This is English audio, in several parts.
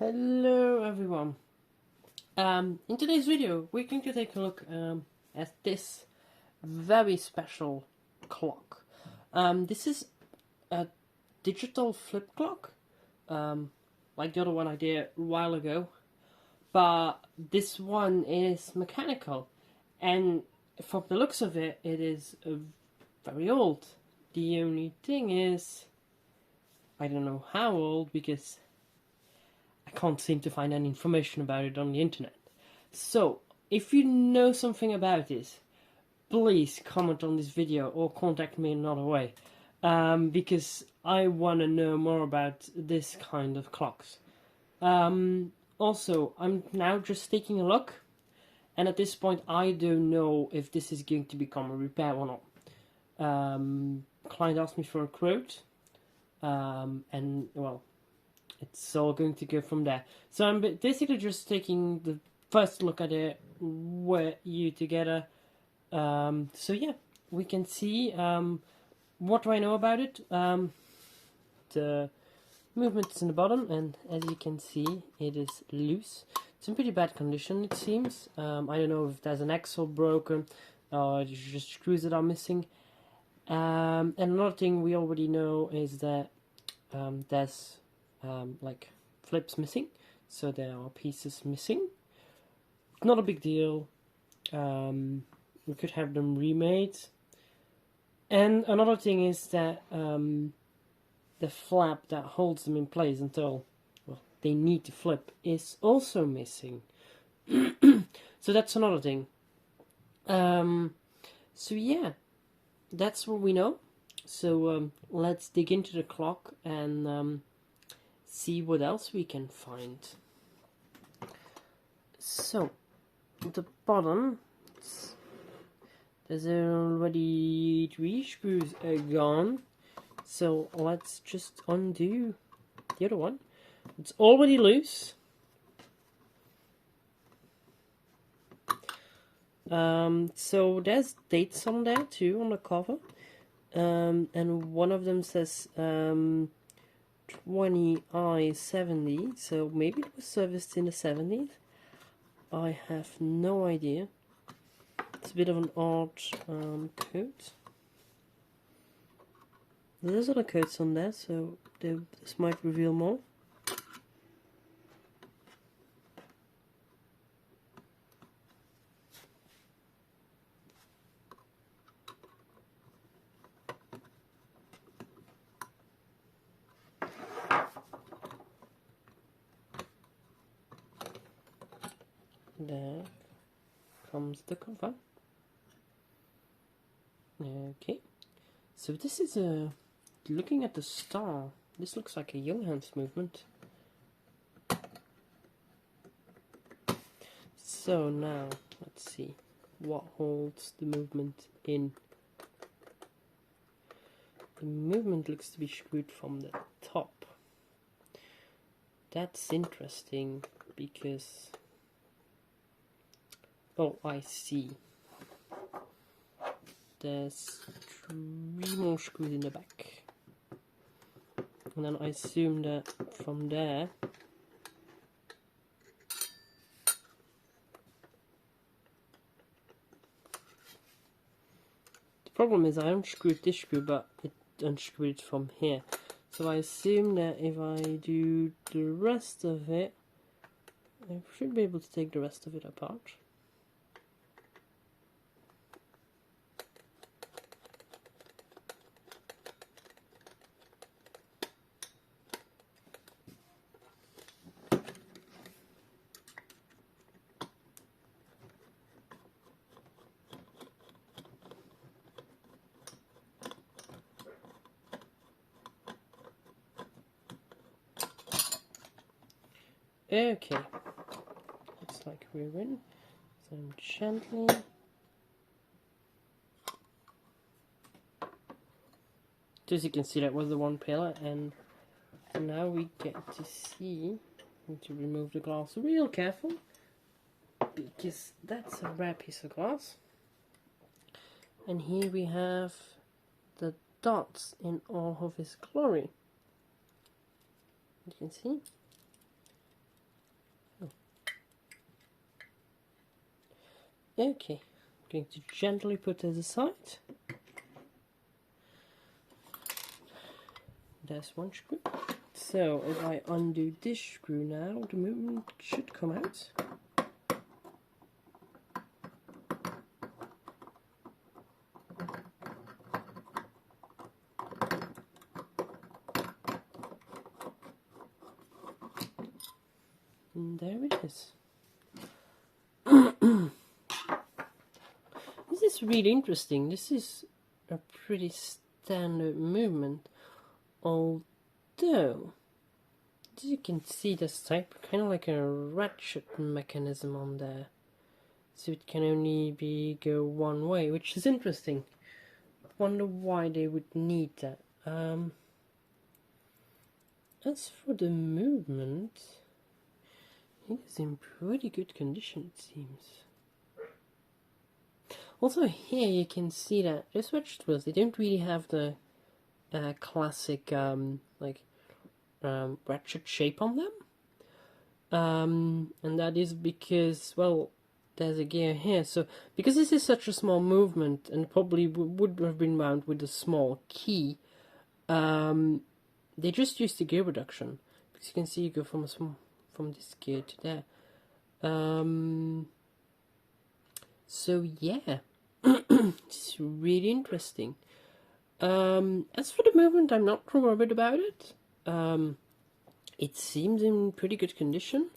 Hello everyone. In today's video we're going to take a look at this very special clock. This is a digital flip clock, like the other one I did a while ago, but this one is mechanical, and from the looks of it, it is very old. The only thing is, I don't know how old because I can't seem to find any information about it on the internet. So, if you know something about this, please comment on this video or contact me another way, because I want to know more about this kind of clocks. Also, I'm now just taking a look, and at this point I don't know if this is going to become a repair or not. Client asked me for a quote, and well, it's all going to go from there. So I'm basically just taking the first look at it with you together. So yeah, we can see what do I know about it. The movement's in the bottom, and as you can see, it is loose. It's in pretty bad condition, it seems. I don't know if there's an axle broken or just screws that are missing. And another thing we already know is that there's like flips missing, so there are pieces missing. Not a big deal. We could have them remade. And another thing is that the flap that holds them in place until, well, they need to flip is also missing. So that's another thing. So yeah, that's what we know. So let's dig into the clock and see what else we can find. So, at the bottom, there's already 3 screws gone. So let's just undo the other one. It's already loose. So there's dates on there too on the cover, and one of them says 20i70, so maybe it was serviced in the 70s. I have no idea. It's a bit of an odd coat. There's other coats on there, so this might reveal more. There comes the cover. Okay, so this is looking at the star, this looks like a Junghans movement. So now, let's see what holds the movement in. The movement looks to be screwed from the top. That's interesting because, oh, I see. There's 3 more screws in the back. And then I assume that from there, the problem is I unscrewed this screw, but it unscrewed from here. So I assume that if I do the rest of it, I should be able to take the rest of it apart. Okay, looks like we're in. So gently. As you can see, that was the one pillar, and now we get to see. I need to remove the glass real careful, because that's a rare piece of glass. And here we have the dots in all of his glory. You can see. Okay, I'm going to gently put this aside. There's one screw. So if I undo this screw now, the movement should come out. And there it is. This is really interesting. This is a pretty standard movement, although as you can see there's type kind of like a ratchet mechanism on there, so it can only go one way, which is interesting. Wonder why they would need that. As for the movement, it is in pretty good condition, it seems. Also here you can see that those vegetables, they don't really have the classic ratchet shape on them. And that is because, well, there's a gear here. So because this is such a small movement and probably would have been wound with a small key, they just used the gear reduction. Because you can see you go from this gear to there. So yeah, it's really interesting. As for the movement, I'm not too worried about it. It seems in pretty good condition.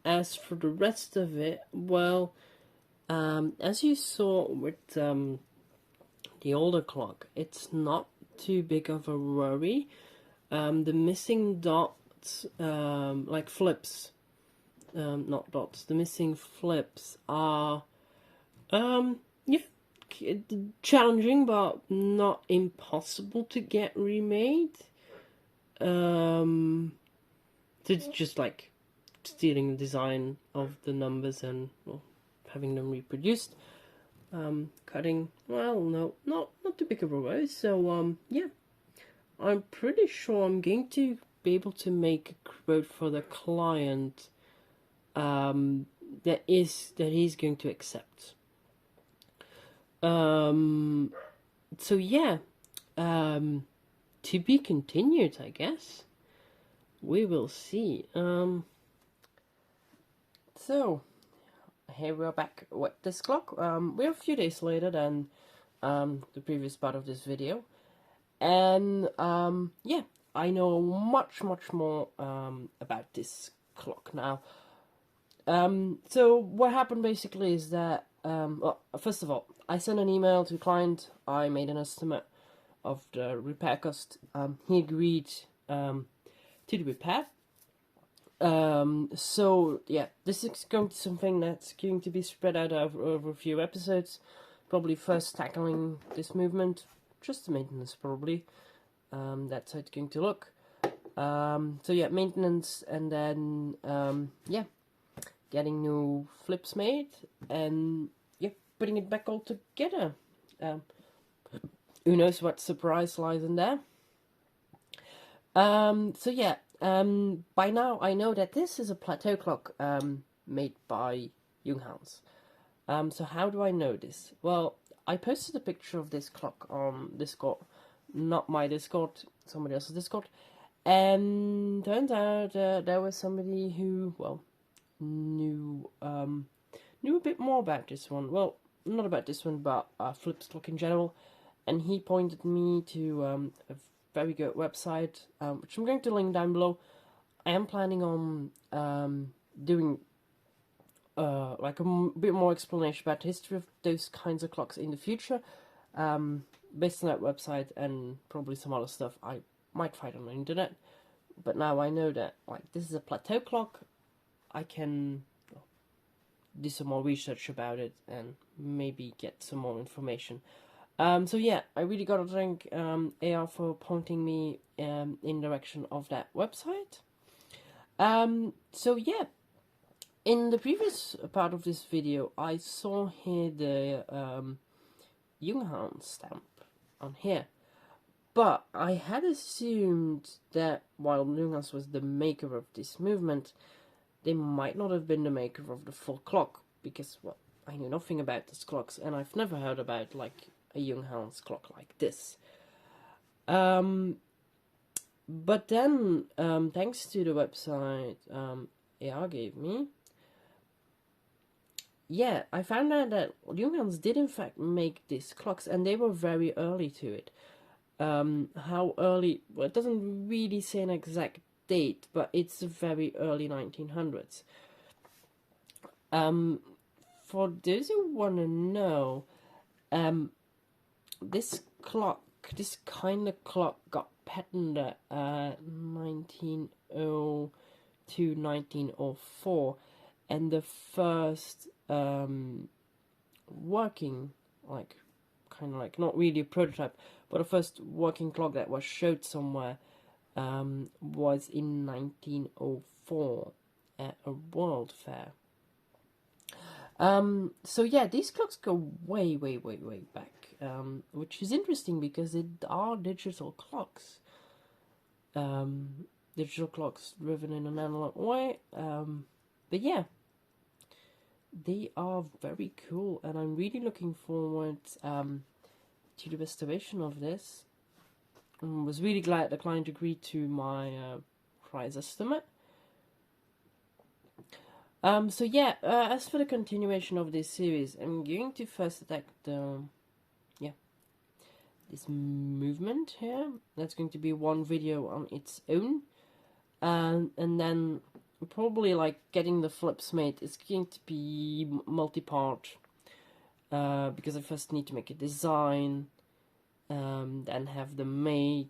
As for the rest of it, well, as you saw with the older clock, it's not too big of a worry. The missing dots, like flips, not dots, the missing flips are, yeah, challenging, but not impossible to get remade. So it's just like stealing the design of the numbers and, well, having them reproduced. Cutting, well, no, not too big of a worry. So yeah, I'm pretty sure I'm going to be able to make a quote for the client that he's going to accept. So yeah, to be continued, I guess. We will see. So here we are back with this clock. We're a few days later than the previous part of this video, and yeah, I know much more about this clock now. So what happened basically is that, well, first of all, I sent an email to the client. I made an estimate of the repair cost. He agreed to the repair. So yeah, this is going to be something that's going to be spread out over a few episodes. Probably first tackling this movement, just the maintenance probably. That's how it's going to look. So yeah, maintenance, and then yeah, getting new flips made, and yeah, putting it back all together. Who knows what surprise lies in there. So yeah, by now I know that this is a Plato clock made by Junghans. So how do I know this? Well, I posted a picture of this clock on Discord, not my Discord, somebody else's Discord, and turns out there was somebody who, well, knew a bit more about this one. Well, not about this one, but Flip's clock in general, and he pointed me to a very good website, which I'm going to link down below. I am planning on doing like a bit more explanation about the history of those kinds of clocks in the future, based on that website, and probably some other stuff I might find on the internet. But now I know that, like, this is a Plato clock. I can do some more research about it and maybe get some more information. So yeah, I really gotta thank AR for pointing me in the direction of that website. So yeah, in the previous part of this video, I saw here the Junghans stamp on here, but I had assumed that while Junghans was the maker of this movement, they might not have been the maker of the full clock, because, well, I knew nothing about these clocks, and I've never heard about, like, a Junghans clock like this. But then, thanks to the website AR gave me, yeah, I found out that Junghans did in fact make these clocks, and they were very early to it. How early? Well, it doesn't really say an exact date, but it's the very early 1900s. For those who want to know, this kind of clock got patented 1902, 1904, and the first working, like, kind of like, not really a prototype, but the first working clock that was showed somewhere was in 1904 at a world fair. So yeah, these clocks go way, way, way, way back, which is interesting because they are digital clocks. Digital clocks driven in an analog way. But yeah, they are very cool, and I'm really looking forward to the restoration of this. I was really glad the client agreed to my price estimate. So yeah, as for the continuation of this series, I'm going to first attack the, this movement here. That's going to be one video on its own. And then probably, like, getting the flips made is going to be multi-part. Because I first need to make a design, then have them made.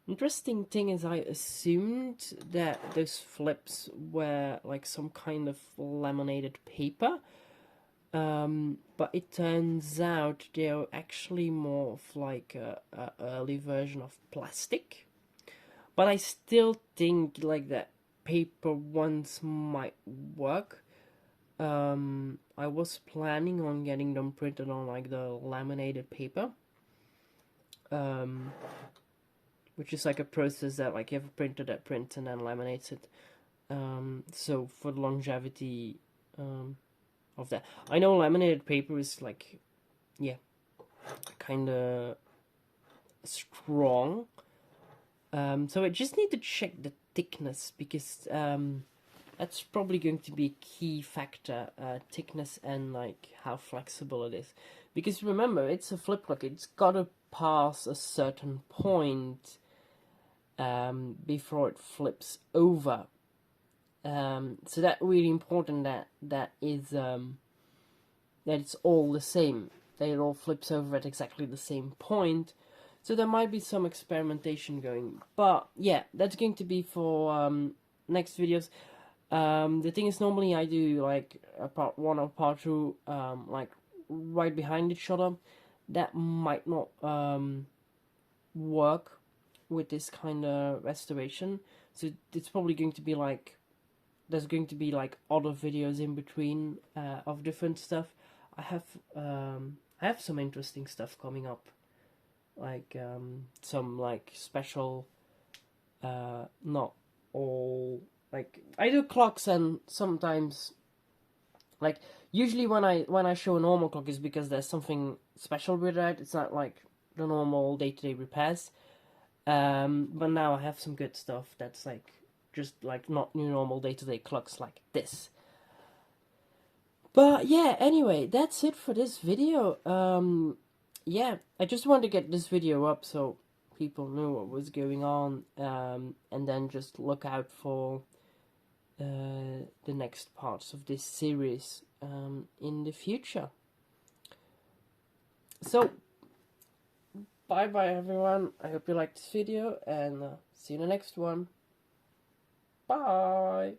Interesting thing is, I assumed that those flips were like some kind of laminated paper, but it turns out they're actually more of like a early version of plastic. But I still think like that paper ones might work. I was planning on getting them printed on like the laminated paper. Which is like a process that, like, you have a printer that prints and then laminates it. So for the longevity of that, I know laminated paper is like, yeah, kind of strong. So I just need to check the thickness, because that's probably going to be a key factor, thickness and like how flexible it is. Because remember, it's a flip clock; it's gotta pass a certain point before it flips over. So that's really important that it's all the same. That it all flips over at exactly the same point. So there might be some experimentation going. But yeah, that's going to be for next videos. The thing is, normally I do like a part 1 or part 2 like right behind each other. That might not work with this kind of restoration, so it's probably going to be like, there's going to be like other videos in between of different stuff. I have some interesting stuff coming up, like some like special, not all, like, I do clocks, and sometimes, like, usually when I show a normal clock is because there's something special with it. It's not like the normal day-to-day repairs. But now I have some good stuff that's like just like not new normal day-to-day clocks like this. But yeah, anyway, that's it for this video. Yeah, I just wanted to get this video up so people knew what was going on, and then just look out for the next parts of this series in the future. So bye bye everyone, I hope you liked this video, and see you in the next one. Bye!